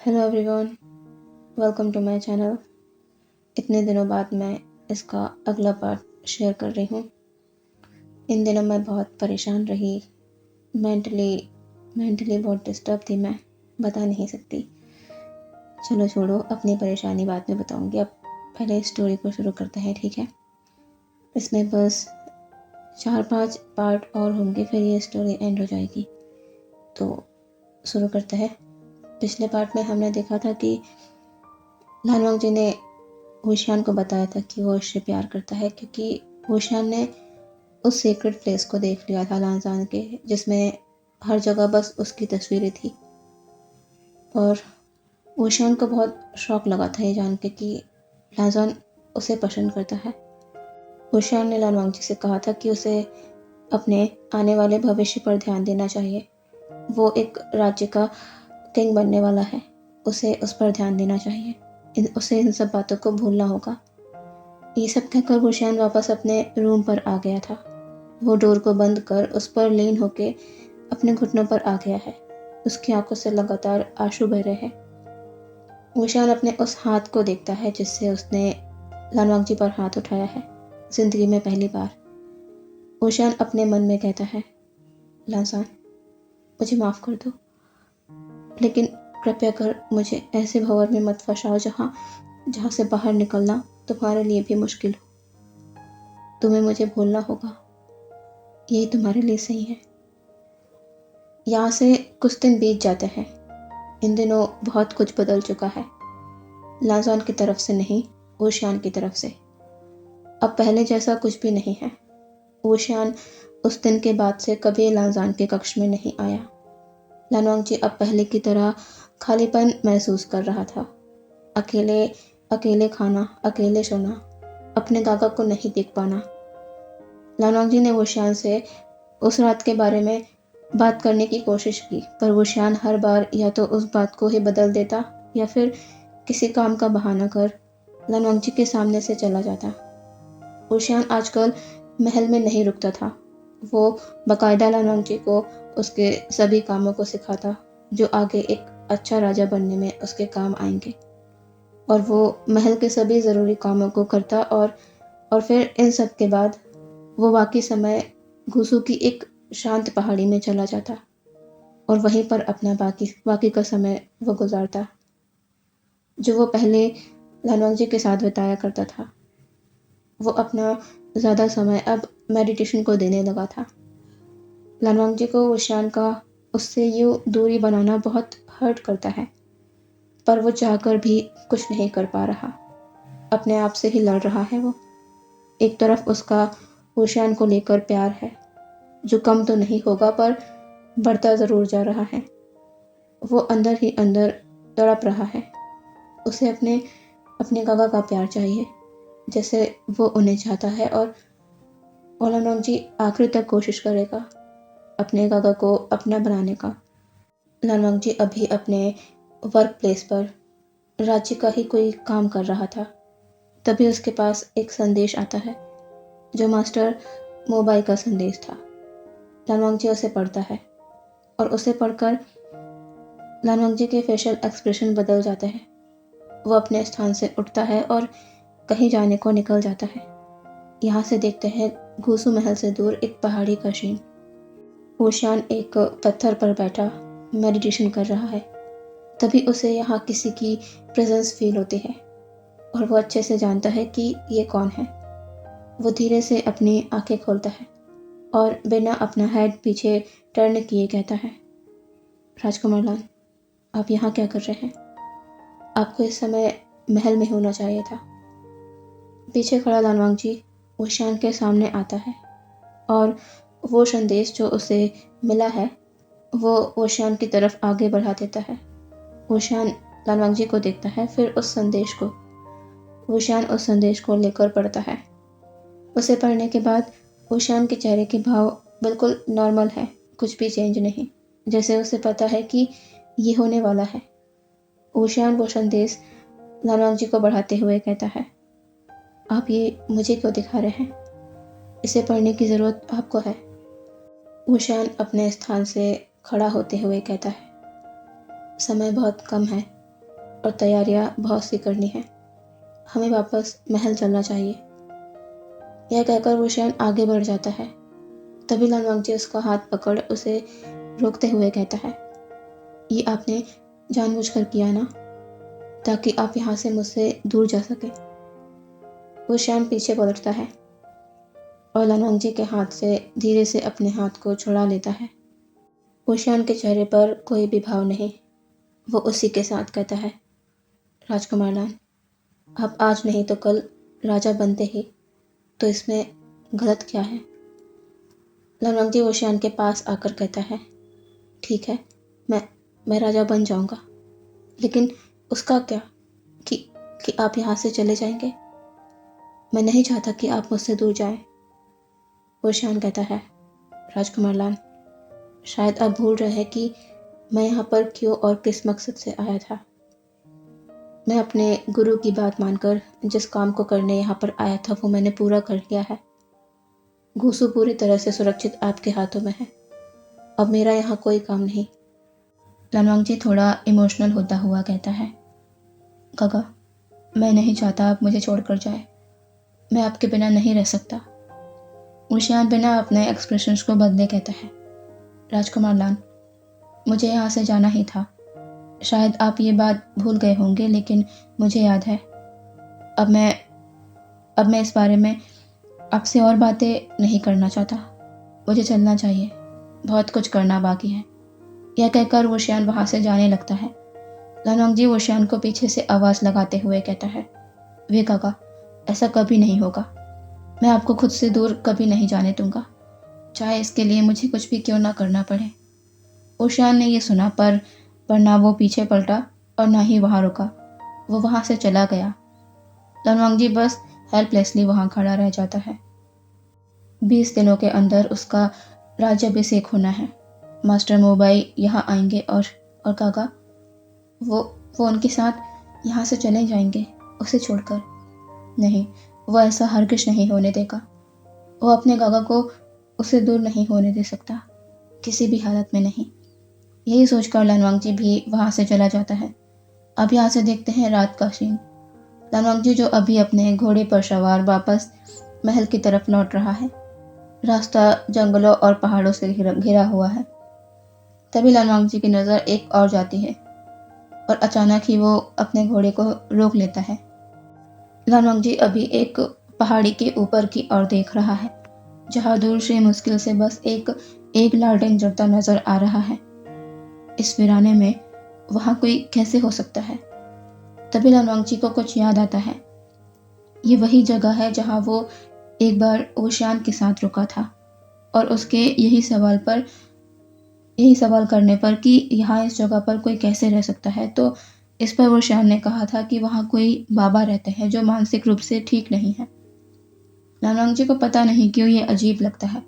Hello everyone, welcome to my channel. इतने दिनों बाद मैं इसका अगला पार्ट शेयर कर रही हूँ। इन दिनों मैं बहुत परेशान रही, मेंटली बहुत डिस्टर्ब थी। मैं बता नहीं सकती। चलो छोड़ो, अपनी परेशानी बाद में बताऊँगी। अब पहले स्टोरी को शुरू करते हैं, ठीक है। इसमें बस 4-5 पार्ट और होंगे, फिर ये स्टोरी एंड हो जाएगी। तो शुरू करते हैं। पिछले पार्ट में हमने देखा था कि लानवांग जी ने होशियान को बताया था कि वो उससे प्यार करता है, क्योंकि होशियान ने उस सीक्रेट प्लेस को देख लिया था लांजान के, जिसमें हर जगह बस उसकी तस्वीरें थी। और होशियान को बहुत शौक लगा था ये जान के कि लांजान उसे पसंद करता है। होशियान ने लानवांग जी से कहा था कि उसे अपने आने वाले भविष्य पर ध्यान देना चाहिए। वो एक राज्य का किंग बनने वाला है, उसे उस पर ध्यान देना चाहिए। उसे इन सब बातों को भूलना होगा। ये सब कहकर होशियान वापस अपने रूम पर आ गया था। वो डोर को बंद कर उस पर लीन होके अपने घुटनों पर आ गया है। उसकी आंखों से लगातार आंसू बह रहे हैं। होशियान अपने उस हाथ को देखता है जिससे उसने लानवांग जी पर हाथ उठाया है, जिंदगी में पहली बार। होशियान अपने मन में कहता है, लांसान, मुझे माफ़ कर दो, लेकिन कृपया कर मुझे ऐसे भंवर में मत फंसाओ जहाँ से बाहर निकलना तुम्हारे लिए भी मुश्किल हो। तुम्हें मुझे भूलना होगा, यही तुम्हारे लिए सही है। यहाँ से कुछ दिन बीत जाते हैं। इन दिनों बहुत कुछ बदल चुका है, लांजान की तरफ से नहीं, होशियान की तरफ से। अब पहले जैसा कुछ भी नहीं है। होशियान उस दिन के बाद से कभी लांजान के कक्ष में नहीं आया। लानवांग जी अब पहले की तरह खालीपन महसूस कर रहा था। अकेले अकेले खाना, अकेले सोना, अपने काका को नहीं देख पाना। लानवांग जी ने होशियान से उस रात के बारे में बात करने की कोशिश की, पर होशियान हर बार या तो उस बात को ही बदल देता या फिर किसी काम का बहाना कर लानवांग जी के सामने से चला जाता। होशियान आजकल महल में नहीं रुकता था। वो बाकायदा लानवांग जी को उसके सभी कामों को सिखाता जो आगे एक अच्छा राजा बनने में उसके काम आएंगे। और वो महल के सभी ज़रूरी कामों को करता और फिर इन सब के बाद वो बाकी समय घुसू की एक शांत पहाड़ी में चला जाता और वहीं पर अपना बाकी का समय वो गुजारता, जो वो पहले लानवांग जी के साथ बिताया करता था। वो अपना ज़्यादा समय अब मेडिटेशन को देने लगा था। लानवांग जी को होशियान का उससे यूँ दूरी बनाना बहुत हर्ट करता है, पर वो चाहकर भी कुछ नहीं कर पा रहा। अपने आप से ही लड़ रहा है वो। एक तरफ उसका होशियान को लेकर प्यार है, जो कम तो नहीं होगा पर बढ़ता ज़रूर जा रहा है। वो अंदर ही अंदर तड़प रहा है। उसे अपने काका का प्यार चाहिए, जैसे वो उन्हें चाहता है। और लानवांग जी आखिर तक कोशिश करेगा अपने काका को अपना बनाने का। लानवांग जी अभी अपने वर्क प्लेस पर राज्य का ही कोई काम कर रहा था। तभी उसके पास एक संदेश आता है, जो मास्टर मोबाई का संदेश था। लानवांग जी उसे पढ़ता है और उसे पढ़कर लानवांग जी के फेशियल एक्सप्रेशन बदल जाते हैं। वो अपने स्थान से उठता है और कहीं जाने को निकल जाता है। यहाँ से देखते हैं घूसू महल से दूर एक पहाड़ी का सीन। होशियान एक पत्थर पर बैठा मेडिटेशन कर रहा है। तभी उसे यहाँ किसी की प्रेजेंस फील होती है और वो अच्छे से जानता है कि ये कौन है। वो धीरे से अपनी आंखें खोलता है और बिना अपना हेड पीछे टर्न किए कहता है, राजकुमार लान, आप यहाँ क्या कर रहे हैं? आपको इस समय महल में होना चाहिए था। पीछे खड़ा लानवांग जी होशियान के सामने आता है और वो संदेश जो उसे मिला है वो होशियान की तरफ आगे बढ़ा देता है। होशियान लानवांग जी को देखता है, फिर होशियान उस संदेश को लेकर पढ़ता है। उसे पढ़ने के बाद होशियान के चेहरे के भाव बिल्कुल नॉर्मल है, कुछ भी चेंज नहीं, जैसे उसे पता है कि ये होने वाला है। होशियान वो संदेश लानवांग जी को बढ़ाते हुए कहता है, आप ये मुझे क्यों दिखा रहे हैं? इसे पढ़ने की ज़रूरत आपको है। होशियान अपने स्थान से खड़ा होते हुए कहता है, समय बहुत कम है, और तैयारियां बहुत सी करनी है। हमें वापस महल चलना चाहिए। यह कहकर वो शयन आगे बढ़ जाता है। तभी लान वांगजी उसका हाथ पकड़ उसे रोकते हुए कहता है, ये आपने जानबूझकर किया ना, ताकि आप यहाँ से मुझसे दूर जा सके। वो शयन पीछे पलटता है और लान वांगजी के हाथ से धीरे से अपने हाथ को छुड़ा लेता है। वो शयन के चेहरे पर कोई भी भाव नहीं। वो उसी के साथ कहता है, राजकुमार लान, आप आज नहीं तो कल राजा बनते ही, तो इसमें गलत क्या है? लान वांगजी वो शयन के पास आकर कहता है, ठीक है, मैं राजा बन जाऊंगा, लेकिन उसका क्या कि आप यहाँ से चले जाएंगे? मैं नहीं चाहता कि आप मुझसे दूर जाएं। वो शयन कहता है, राजकुमार लान, शायद आप भूल रहे हैं कि मैं यहाँ पर क्यों और किस मकसद से आया था। मैं अपने गुरु की बात मानकर जिस काम को करने यहाँ पर आया था वो मैंने पूरा कर लिया है। घूसू पूरी तरह से सुरक्षित आपके हाथों में है। अब मेरा यहाँ कोई काम नहीं। लान वांगजी थोड़ा इमोशनल होता हुआ कहता है, काका, मैं नहीं चाहता आप मुझे छोड़कर जाए। मैं आपके बिना नहीं रह सकता। उशियान बिना अपने एक्सप्रेशंस को बदले कहता है, राजकुमार लान, मुझे यहाँ से जाना ही था। शायद आप ये बात भूल गए होंगे, लेकिन मुझे याद है। अब मैं इस बारे में आपसे और बातें नहीं करना चाहता। मुझे चलना चाहिए, बहुत कुछ करना बाकी है। यह कहकर वो शयन वहाँ से जाने लगता है। लान वांगजी वो शयन को पीछे से आवाज़ लगाते हुए कहता है, वे काका, ऐसा कभी नहीं होगा। मैं आपको खुद से दूर कभी नहीं जाने दूंगा, चाहे इसके लिए मुझे कुछ भी क्यों ना करना पड़े। वो शयन ने यह सुना, पर ना वो पीछे पलटा और ना ही वहाँ रुका। वो वहाँ से चला गया। लान वांगजी बस हेल्पलेसली वहाँ खड़ा रह जाता है। 20 दिनों के अंदर उसका राज्याभिषेक होना है। मास्टर मोबाई यहाँ आएंगे और काका, वो उनके साथ यहाँ से चले जाएंगे, उसे छोड़कर। नहीं, वो ऐसा हरगिज़ नहीं होने देगा। वो अपने काका को उससे दूर नहीं होने दे सकता, किसी भी हालत में नहीं। यही सोचकर लान वांगजी भी वहाँ से चला जाता है। अब यहाँ से देखते हैं रात का सीन। लान वांगजी जो अभी अपने घोड़े पर सवार वापस महल की तरफ लौट रहा है। रास्ता जंगलों और पहाड़ों से घिरा हुआ है। तभी लान वांगजी की नज़र एक और जाती है और अचानक ही वो अपने घोड़े को रोक लेता है। लान वांगजी अभी एक पहाड़ी के ऊपर की ओर देख रहा है, जहाँ दूर से मुश्किल से बस एक लालटेन जलता नजर आ रहा है। इस वीराने में वहाँ कोई कैसे हो सकता है? तभी लान वांगजी को कुछ याद आता है। ये वही जगह है जहाँ वो एक बार ओशियान के साथ रुका था और उसके यही सवाल करने पर कि यहाँ इस जगह पर कोई कैसे रह सकता है, तो इस पर ओशियान ने कहा था कि वहाँ कोई बाबा रहते हैं जो मानसिक रूप से ठीक नहीं है। लान वांगजी को पता नहीं क्यों ये अजीब लगता है।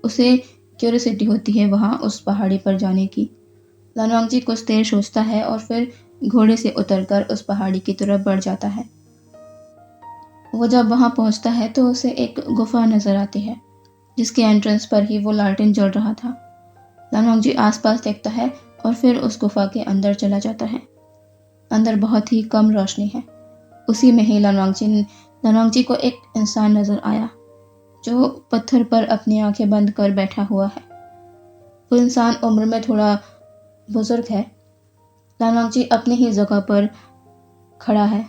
उसे क्यूरियोसिटी होती है वहाँ उस पहाड़ी पर जाने की। लान वांगजी कुछ देर सोचता है और फिर घोड़े से उतरकर उस पहाड़ी की तरफ बढ़ जाता है। वो जब वहाँ पहुँचता है तो उसे एक गुफा नजर आती है, जिसके एंट्रेंस पर ही वो लालटेन जल रहा था। लान वांगजी आसपास देखता है और फिर उस गुफा के अंदर चला जाता है। अंदर बहुत ही कम रोशनी है। उसी में ही लान वांगजी को एक इंसान नजर आया, जो पत्थर पर अपनी आंखें बंद कर बैठा हुआ है। वो इंसान उम्र में थोड़ा बुजुर्ग है। लान वांगजी अपनी ही जगह पर खड़ा है।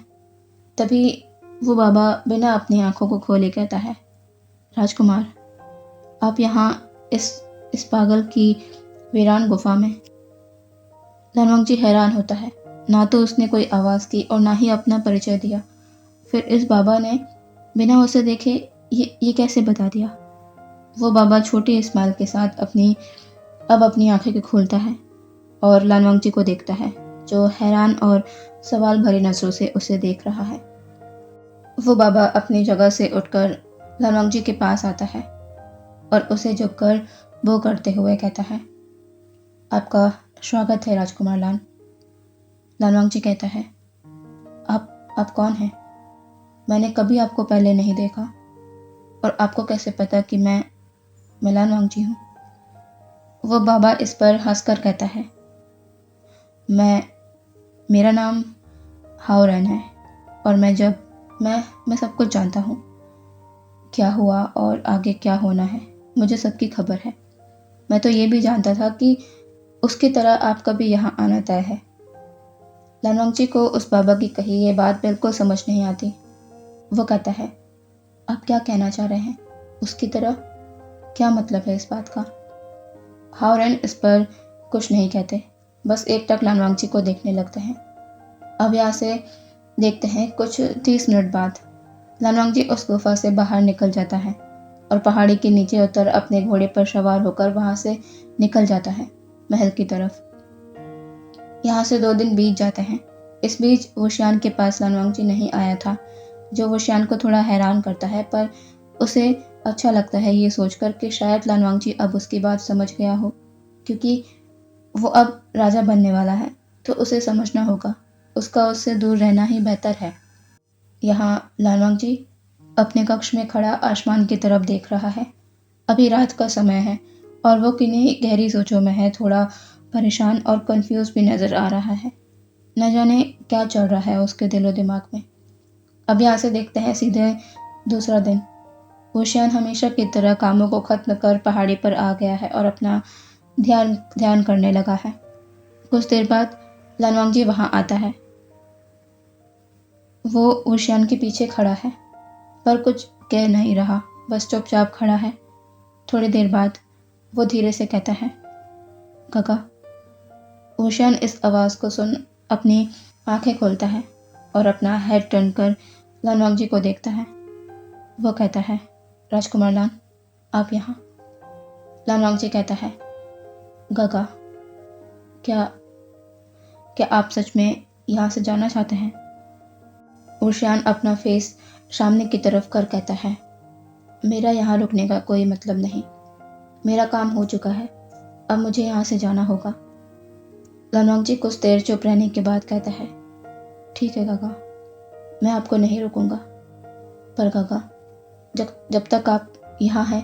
तभी वो बाबा बिना अपनी आंखों को खोले कहता है, राजकुमार, आप यहाँ इस पागल की वीरान गुफा में? लान वांगजी हैरान होता है। ना तो उसने कोई आवाज़ की और ना ही अपना परिचय दिया। फिर इस बाबा ने बिना उसे देखे ये कैसे बता दिया? वो बाबा छोटी स्माइल के साथ अपनी आंखें खोलता है और लान वांगजी को देखता है, जो हैरान और सवाल भरी नजरों से उसे देख रहा है। वो बाबा अपनी जगह से उठकर लान वांगजी के पास आता है और उसे झुककर वो करते हुए कहता है, आपका स्वागत है राजकुमार लान। लान वांगजी कहता है, आप कौन हैं? मैंने कभी आपको पहले नहीं देखा, और आपको कैसे पता कि मैं लान वांगजी हूँ? वो बाबा इस पर हंसकर कहता है, मेरा नाम हाओरन है और मैं सब कुछ जानता हूँ। क्या हुआ और आगे क्या होना है मुझे सबकी खबर है। मैं तो ये भी जानता था कि उसकी तरह आपका भी यहाँ आना तय है। लानवांगची को उस बाबा की कही ये बात बिल्कुल समझ नहीं आती। वो कहता है, आप क्या कहना चाह रहे हैं? उसकी तरह क्या मतलब है इस बात का? हाओरन इस पर कुछ नहीं कहते, बस एकटक लानवांगची को देखने लगते हैं। अब यहाँ से देखते हैं कुछ 30 मिनट बाद लानवांगची उस गुफा से बाहर निकल जाता है और पहाड़ी के नीचे उतर अपने घोड़े पर सवार होकर वहां से निकल जाता है महल की तरफ। यहाँ से 2 दिन बीत जाते हैं। इस बीच वुशियान के पास लानवांगची नहीं आया था, जो वुशियान को थोड़ा हैरान करता है, पर उसे अच्छा लगता है ये सोचकर कि शायद लानवांगची अब उसकी बात समझ गया हो, क्योंकि वो अब राजा बनने वाला है तो उसे समझना होगा उसका उससे दूर रहना ही बेहतर है। यहाँ लानवांगची अपने कक्ष में खड़ा आसमान की तरफ देख रहा है। अभी रात का समय है और वो किन्हीं गहरी सोचों में है, थोड़ा परेशान और कंफ्यूज भी नजर आ रहा है। न जाने क्या चल रहा है उसके दिलो दिमाग में। अब यहाँ से देखते हैं सीधे दूसरा दिन। वुशियान हमेशा की तरह कामों को खत्म कर पहाड़ी पर आ गया है और अपना ध्यान करने लगा है। कुछ देर बाद लानवांगजी वहां आता है। वो वुशियान के पीछे खड़ा है पर कुछ कह नहीं रहा, बस चुपचाप खड़ा है। थोड़ी देर बाद वो धीरे से कहता है, काका। वुशियान इस आवाज़ को सुन अपनी आंखें खोलता है और अपना हेड टर्न कर लानवांगजी को देखता है। वो कहता है, राजकुमार लान, आप यहाँ? लानवांगजी कहता है, गगा, क्या क्या आप सच में यहाँ से जाना चाहते हैं? वुशियान अपना फेस सामने की तरफ कर कहता है, मेरा यहाँ रुकने का कोई मतलब नहीं। मेरा काम हो चुका है, अब मुझे यहाँ से जाना होगा। लानवांगजी कुछ देर चुप रहने के बाद कहता है, ठीक है काका, मैं आपको नहीं रोकूंगा, पर काका जब तक आप यहाँ हैं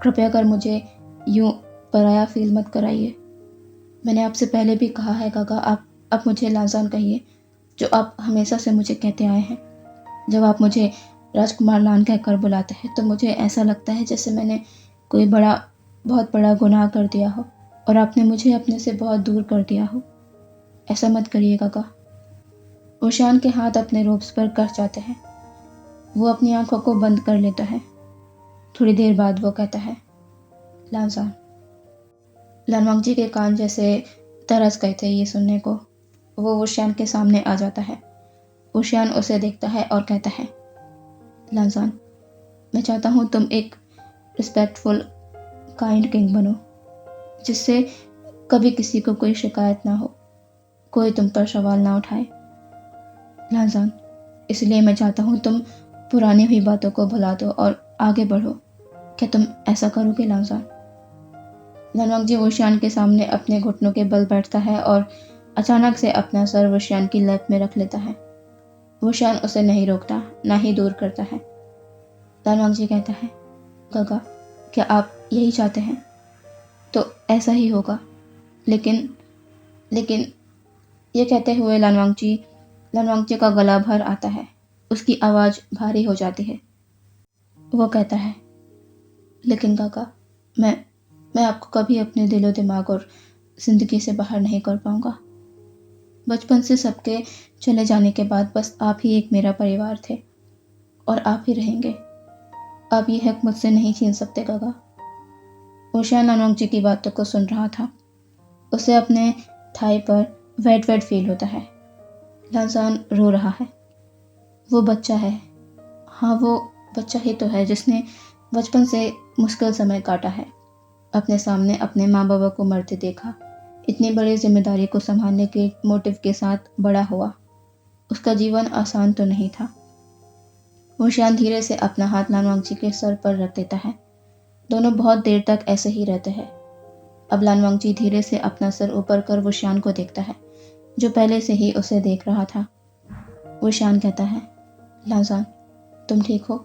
कृपया कर मुझे यूं पराया फील मत कराइए। मैंने आपसे पहले भी कहा है काका, आप मुझे लाजान कहिए, जो आप हमेशा से मुझे कहते आए हैं। जब आप मुझे राजकुमार लान कहकर बुलाते हैं तो मुझे ऐसा लगता है जैसे मैंने कोई बहुत बड़ा गुनाह कर दिया हो और आपने मुझे अपने से बहुत दूर कर दिया हो। ऐसा मत करिए काका। वुशियान के हाथ अपने रोब्स पर कस जाते हैं। वो अपनी आंखों को बंद कर लेता है। थोड़ी देर बाद वो कहता है, लाजान। लानवांगजी के कान जैसे तरस गए थे ये सुनने को। वो वुशियान के सामने आ जाता है। वुशियान उसे देखता है और कहता है, लाजान, मैं चाहता हूँ तुम एक रिस्पेक्टफुल काइंड किंग बनो, जिससे कभी किसी को कोई शिकायत ना हो, कोई तुम पर सवाल ना उठाए। लाजान, इसलिए मैं चाहता हूँ तुम पुरानी हुई बातों को भुला दो और आगे बढ़ो। क्या तुम ऐसा करोगे लाजान? लानवांगजी वुशियान के सामने अपने घुटनों के बल बैठता है और अचानक से अपना सर वुशियान की लैप में रख लेता है। वुशियान उसे नहीं रोकता, ना ही दूर करता है। लानवांगजी कहता है, गगा, क्या आप यही चाहते हैं? तो ऐसा ही होगा। लेकिन लेकिन ये कहते हुए लानवांगजी का गला भर आता है। उसकी आवाज़ भारी हो जाती है। वो कहता है, लेकिन काका, मैं आपको कभी अपने दिलो दिमाग और जिंदगी से बाहर नहीं कर पाऊंगा। बचपन से सबके चले जाने के बाद बस आप ही एक मेरा परिवार थे और आप ही रहेंगे। आप ये हक मुझसे नहीं छीन सकते काका। वुशियान लानवांगजी की बातों को सुन रहा था। उसे अपने थाई पर वेट फील होता है। लाजान रो रहा है। वो बच्चा है। हाँ, वो बच्चा ही तो है जिसने बचपन से मुश्किल समय काटा है। अपने सामने अपने माँ बाबा को मरते देखा। इतनी बड़ी जिम्मेदारी को संभालने के मोटिव के साथ बड़ा हुआ। उसका जीवन आसान तो नहीं था। वुशियान धीरे से अपना हाथ लानवांगजी के सर पर रख देता है। दोनों बहुत देर तक ऐसे ही रहते हैं। अब लानवांगजी धीरे से अपना सर ऊपर कर वुशियान को देखता है, जो पहले से ही उसे देख रहा था। वुशियान कहता है, लाजान, तुम ठीक हो?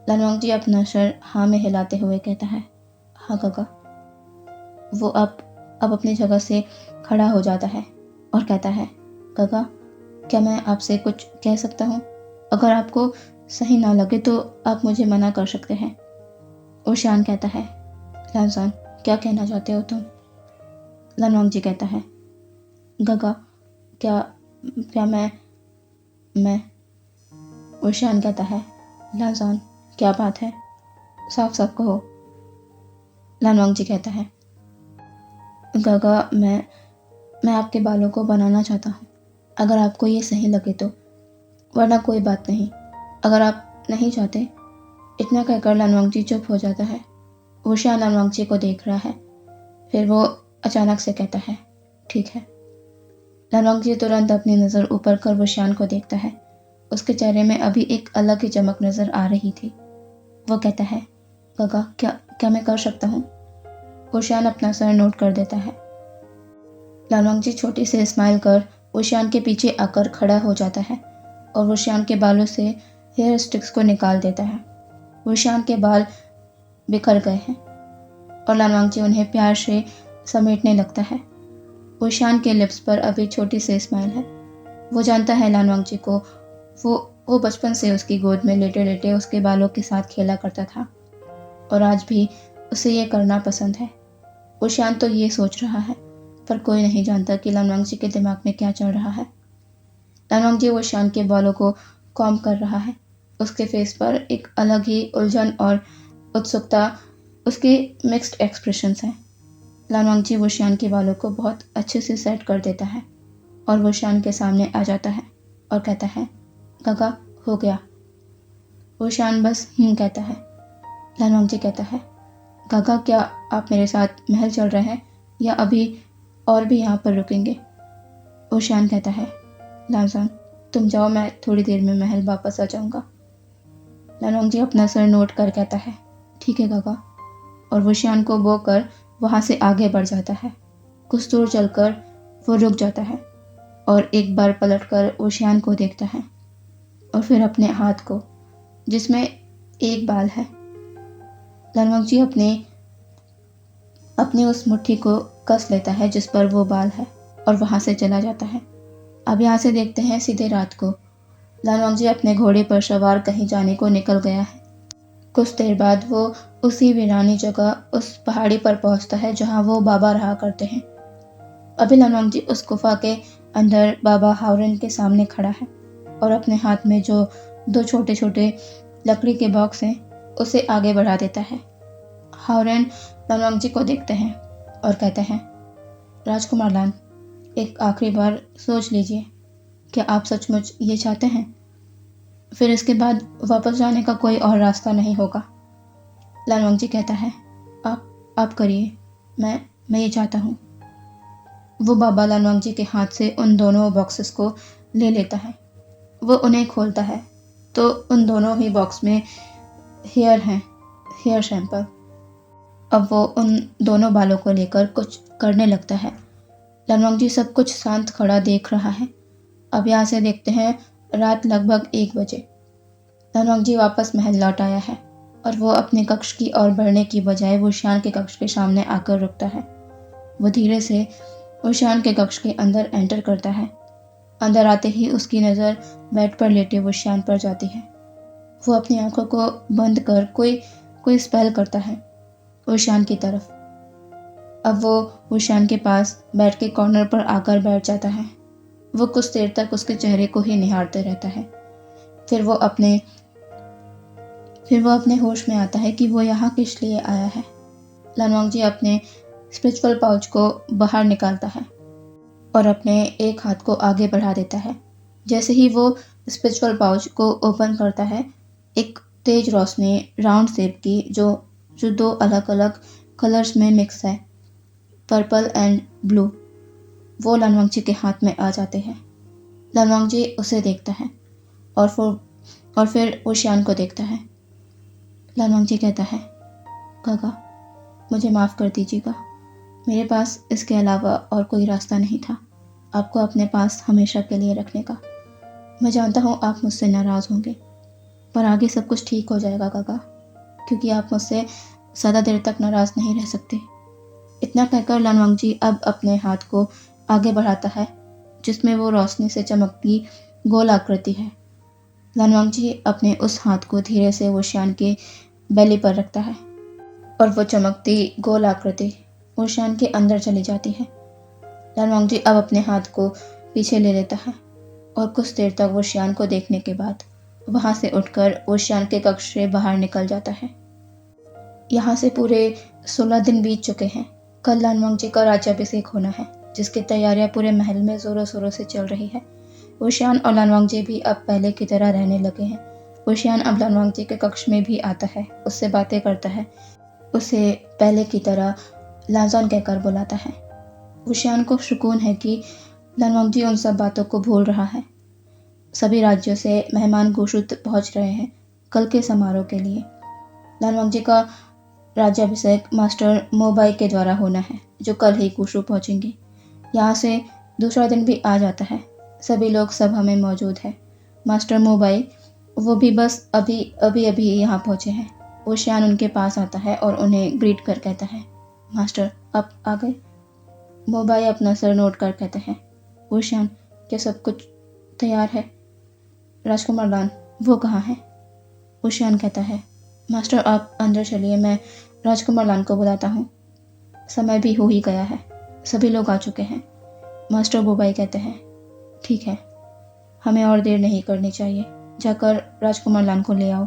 लानवांगजी अपना सर हाँ में हिलाते हुए कहता है, हाँ काका। वो अब अपनी जगह से खड़ा हो जाता है और कहता है, काका, क्या मैं आपसे कुछ कह सकता हूँ? अगर आपको सही ना लगे तो आप मुझे मना कर सकते हैं। ऊशियान कहता है, लानज़ान, क्या कहना चाहते हो तुम? लानवांगजी कहता है, गगा, क्या क्या मैं ऊशियान कहता है, लानज़ान, क्या बात है? साफ साफ कहो। लानवांगजी कहता है, गगा, मैं आपके बालों को बनाना चाहता हूँ, अगर आपको ये सही लगे तो, वरना कोई बात नहीं। अगर आप नहीं चाहते। इतना कहकर लानवांगजी चुप हो जाता है। ऊशियान लानवांगजी को देख रहा है, फिर वो अचानक से कहता है, ठीक है। लानवांगजी तुरंत अपनी नज़र ऊपर कर ऊशियान को देखता है। उसके चेहरे में अभी एक अलग ही चमक नज़र आ रही थी। वो कहता है, गगा, क्या मैं कर सकता हूँ? ऊशियान अपना सर नोट कर देता है। लानवांगजी छोटी से स्माइल कर ऊशियान के पीछे आकर खड़ा हो जाता है और ऊशियान के बालों से हेयर स्टिक्स को निकाल देता है। ऊशियान के बाल बिखर गए हैं और लानवांगजी उन्हें प्यार से समेटने लगता है। ऊशियान के लिप्स पर अभी छोटी सी स्माइल है। वो जानता है लानवांगजी को। वो बचपन से उसकी गोद में लेटे लेटे उसके बालों के साथ खेला करता था और आज भी उसे ये करना पसंद है। ऊशियान तो ये सोच रहा है, पर कोई नहीं जानता कि लानवांगजी के दिमाग में क्या चल रहा है। लानवांगजी ऊशियान के बालों को कॉम्ब कर रहा है। उसके फेस पर एक अलग ही उलझन और उत्सुकता, उसके मिक्स्ड एक्सप्रेशंस हैं। लानवांगजी ऊशियान के बालों को बहुत अच्छे से सेट कर देता है और ऊशियान के सामने आ जाता है और कहता है, गगा, हो गया। ऊशियान बस कहता है। लानवांगजी कहता है, गगा, क्या आप मेरे साथ महल चल रहे हैं या अभी और भी यहाँ पर रुकेंगे? ऊशियान कहता है, लानज़ान, तुम जाओ, मैं थोड़ी देर में महल वापस आ जाऊँगा। लानवांगजी अपना सर नोट कर कहता है, ठीक है गगा, और ऊशियान को बो कर वहाँ से आगे बढ़ जाता है। कुछ दूर चलकर वो रुक जाता है और एक बार पलटकर ऊशियान को देखता है और फिर अपने हाथ को, जिसमें एक बाल है। लानवांगजी अपनी उस मुट्ठी को कस लेता है जिस पर वो बाल है और वहाँ से चला जाता है। अब यहाँ से देखते हैं सीधे रात को। लानवांगजी अपने घोड़े पर सवार कहीं जाने को निकल गया है। कुछ देर बाद वो उसी वीरानी जगह, उस पहाड़ी पर पहुँचता है जहाँ वो बाबा रहा करते हैं। अभी लानवांगजी उस गुफा के अंदर बाबा हाओरेन के सामने खड़ा है और अपने हाथ में जो 2 छोटे छोटे लकड़ी के बॉक्स हैं उसे आगे बढ़ा देता है। हाओरेन लानवांगजी को देखते हैं और कहते हैं, राजकुमार लान, एक आखिरी बार सोच लीजिए, क्या आप सचमुच ये चाहते हैं? फिर इसके बाद वापस जाने का कोई और रास्ता नहीं होगा। लानवांगजी कहता है, आप करिए, मैं ये चाहता हूँ। वो बाबा लानवांगजी के हाथ से उन दोनों बॉक्सेस को ले लेता है। वो उन्हें खोलता है तो उन दोनों ही बॉक्स में हेयर हैं, हेयर सैंपल। अब वो उन दोनों बालों को लेकर कुछ करने लगता है। लानवांगजी सब कुछ शांत खड़ा देख रहा है। अब यहाँ से देखते हैं रात लगभग 1 बजे। लानवांगजी वापस महल लौट आया है और वो अपने कक्ष की ओर बढ़ने की बजाय ऊशियान के कक्ष के सामने आकर रुकता है। वो धीरे से ऊशियान के कक्ष के अंदर एंटर करता है। अंदर आते ही उसकी नज़र बेड पर लेटे ऊशियान पर जाती है। वो अपनी आंखों को बंद कर कोई स्पेल करता है ऊशियान की तरफ। अब वो ऊशियान के पास बेड के कॉर्नर पर आकर बैठ जाता है। वो कुछ देर तक उसके चेहरे को ही निहारते रहता है। फिर वो अपने होश में आता है कि वो यहाँ किस लिए आया है। लानवांगजी अपने स्पिरिचुअल पाउच को बाहर निकालता है और अपने एक हाथ को आगे बढ़ा देता है। जैसे ही वो स्पिरिचुअल पाउच को ओपन करता है, एक तेज रोशनी राउंड शेप की जो 2 अलग अलग कलर्स में मिक्स है, पर्पल एंड ब्लू, वो लानवांगजी के हाथ में आ जाते हैं। लानवांगजी उसे देखता है और फिर ऊशियान को देखता है। लानवांगजी कहता है, गगा, मुझे माफ़ कर दीजिएगा, मेरे पास इसके अलावा और कोई रास्ता नहीं था आपको अपने पास हमेशा के लिए रखने का। मैं जानता हूँ आप मुझसे नाराज़ होंगे, पर आगे सब कुछ ठीक हो जाएगा गगा, क्योंकि आप मुझसे ज़्यादा देर तक नाराज़ नहीं रह सकते। इतना कहकर लानवांगजी अब अपने हाथ को आगे बढ़ाता है जिसमें वो रोशनी से चमकती गोल आकृति है। लानवांगजी अपने उस हाथ को धीरे से वुशियान के बेली पर रखता है और वो चमकती गोल आकृति वुशियान के अंदर चली जाती है। लानवांगजी अब अपने हाथ को पीछे ले लेता है और कुछ देर तक वुशियान को देखने के बाद वहाँ से उठकर वुशियान के कक्ष से बाहर निकल जाता है। यहाँ से पूरे 16 दिन बीत चुके हैं। कल लानवांगजी का राज्याभिषेक होना है, जिसकी तैयारियां पूरे महल में जोरों शोरों से चल रही है। वुशियान और लानवांगजी भी अब पहले की तरह रहने लगे हैं। वुशियान अब लानवांगजी के कक्ष में भी आता है, उससे बातें करता है, उसे पहले की तरह लांजान कहकर बुलाता है। वुशियान को सुकून है कि लानवांगजी उन सब बातों को भूल रहा है। सभी राज्यों से मेहमान गुशुत पहुंच रहे हैं कल के समारोह के लिए। लानवांगजी का राज्याभिषेक मास्टर मोबाई के द्वारा होना है, जो कल ही गुशु पहुंचेंगे। यहाँ से दूसरा दिन भी आ जाता है। सभी लोग सभा में मौजूद है। मास्टर मोबाई वो भी बस अभी यहाँ पहुँचे हैं। वुशियान उनके पास आता है और उन्हें ग्रीट कर कहता है, मास्टर आप आ गए। मोबाई अपना सर नोट कर कहते हैं, वुशियान क्या सब कुछ तैयार है? राजकुमार लान वो कहाँ है? वुशियान कहता है, मास्टर आप अंदर चलिए, मैं राजकुमार लान को बुलाता हूँ। समय भी हो ही गया है, सभी लोग आ चुके हैं। मास्टर मोबाई कहते हैं, ठीक है, हमें और देर नहीं करनी चाहिए, जाकर राजकुमार लान को ले आओ।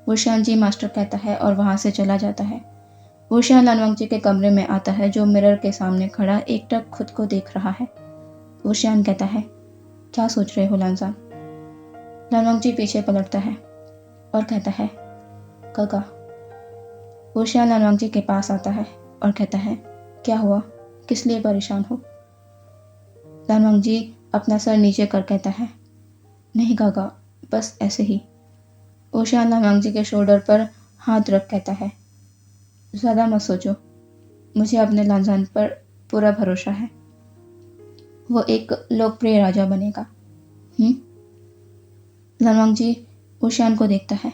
वुशियान जी मास्टर कहता है और वहाँ से चला जाता है। वुशियान लानवांगजी के कमरे में आता है, जो मिरर के सामने खड़ा एकटक खुद को देख रहा है। वुशियान कहता है, क्या सोच रहे हो लांजान? लानवांगजी पीछे पलटता है और कहता है, काका। वुशियान लानवांगजी के पास आता है और कहता है, क्या हुआ, किस लिए परेशान हो? लानवांगजी अपना सर नीचे कर कहता है, नहीं काका, बस ऐसे ही। वुशियान लानवांगजी के शोल्डर पर हाथ रख कहता है, ज़्यादा मत सोचो, मुझे अपने लांजान पर पूरा भरोसा है, वो एक लोकप्रिय राजा बनेगा। लानवांगजी वुशियान को देखता है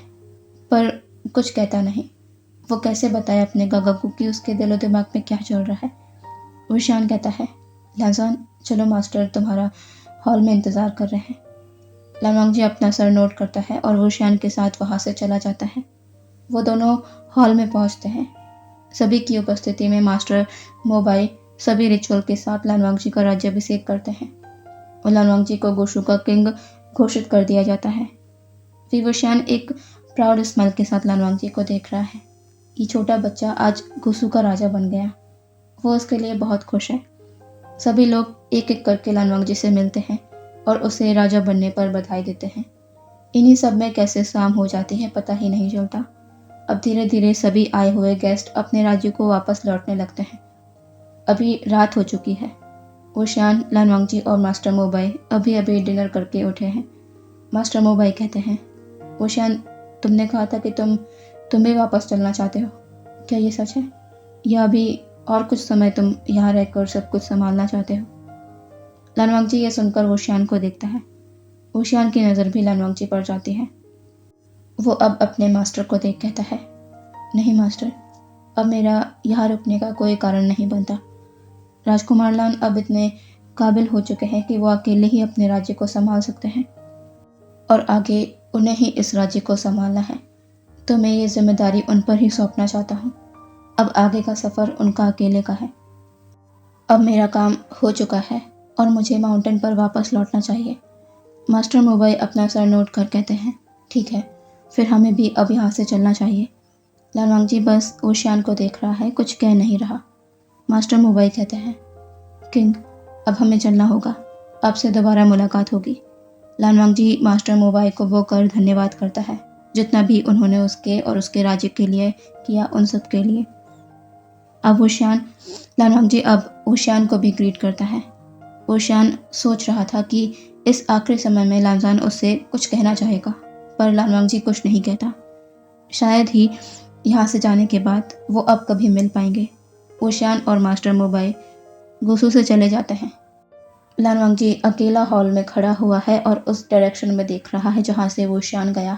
पर कुछ कहता नहीं। वो कैसे बताए अपने गागा को कि उसके दिलो दिमाग में क्या चल रहा है। वुशियान कहता है, लांजान चलो, मास्टर तुम्हारा हॉल में इंतज़ार कर रहे हैं। लानवांगजी अपना सर नोट करता है और वुशियान के साथ वहाँ से चला जाता है। वो दोनों हॉल में पहुँचते हैं। सभी की उपस्थिति में मास्टर मोबाई सभी रिचुअल के साथ लानवांगजी का राज्याभिषेक करते हैं और लानवांगजी को गुशु का किंग घोषित कर दिया जाता है। वुशियान एक प्राउड स्माइल के साथ लानवांगजी को देख रहा है। ये छोटा बच्चा आज गुशु का राजा बन गया। वो उसके लिए बहुत खुश है। सभी लोग एक एक करके लानवांगजी से मिलते हैं और उसे राजा बनने पर बधाई देते हैं। इन्हीं सब में कैसे शाम हो जाती है पता ही नहीं चलता। अब धीरे धीरे सभी आए हुए गेस्ट अपने राज्य को वापस लौटने लगते हैं। अभी रात हो चुकी है। वुशियान, लानवांगजी और मास्टर मोबाई अभी डिनर करके उठे हैं। मास्टर मोबाई कहते हैं, वुशियान तुमने कहा था कि तुम भी वापस चलना चाहते हो, क्या ये सच है, या अभी और कुछ समय तुम यहाँ रहकर सब कुछ संभालना चाहते हो? लानवांगजी ये सुनकर वुशियान को देखता है। वुशियान की नज़र भी लानवांगजी पर जाती है। वो अब अपने मास्टर को देख कहता है, नहीं मास्टर, अब मेरा यहाँ रुकने का कोई कारण नहीं बनता। राजकुमार लान अब इतने काबिल हो चुके हैं कि वो अकेले ही अपने राज्य को संभाल सकते हैं और आगे उन्हें ही इस राज्य को संभालना है, तो मैं ये जिम्मेदारी उन पर ही सौंपना चाहता हूँ। अब आगे का सफ़र उनका अकेले का है। अब मेरा काम हो चुका है और मुझे माउंटेन पर वापस लौटना चाहिए। मास्टर मोबाई अपना सर नोट कर कहते हैं, ठीक है, फिर हमें भी अब यहाँ से चलना चाहिए। लानवांगजी बस वुशियान को देख रहा है, कुछ कह नहीं रहा। मास्टर मोबाई कहते हैं, किंग अब हमें चलना होगा, आपसे दोबारा मुलाकात होगी। लानवांगजी मास्टर मोबाई को वो कर धन्यवाद करता है जितना भी उन्होंने उसके और उसके राज्य के लिए किया, उन सब के लिए। अब लानवांगजी अब वुशियान को भी ग्रीट करता है। वुशियान सोच रहा था कि इस आखिरी समय में लांजान उससे कुछ कहना चाहेगा, पर लानवांगजी कुछ नहीं कहता। शायद ही यहाँ से जाने के बाद वो अब कभी मिल पाएंगे। वुशियान और मास्टर मोबाई गुसु से चले जाते हैं। लानवांगजी अकेला हॉल में खड़ा हुआ है और उस डायरेक्शन में देख रहा है जहाँ से वुशियान गया।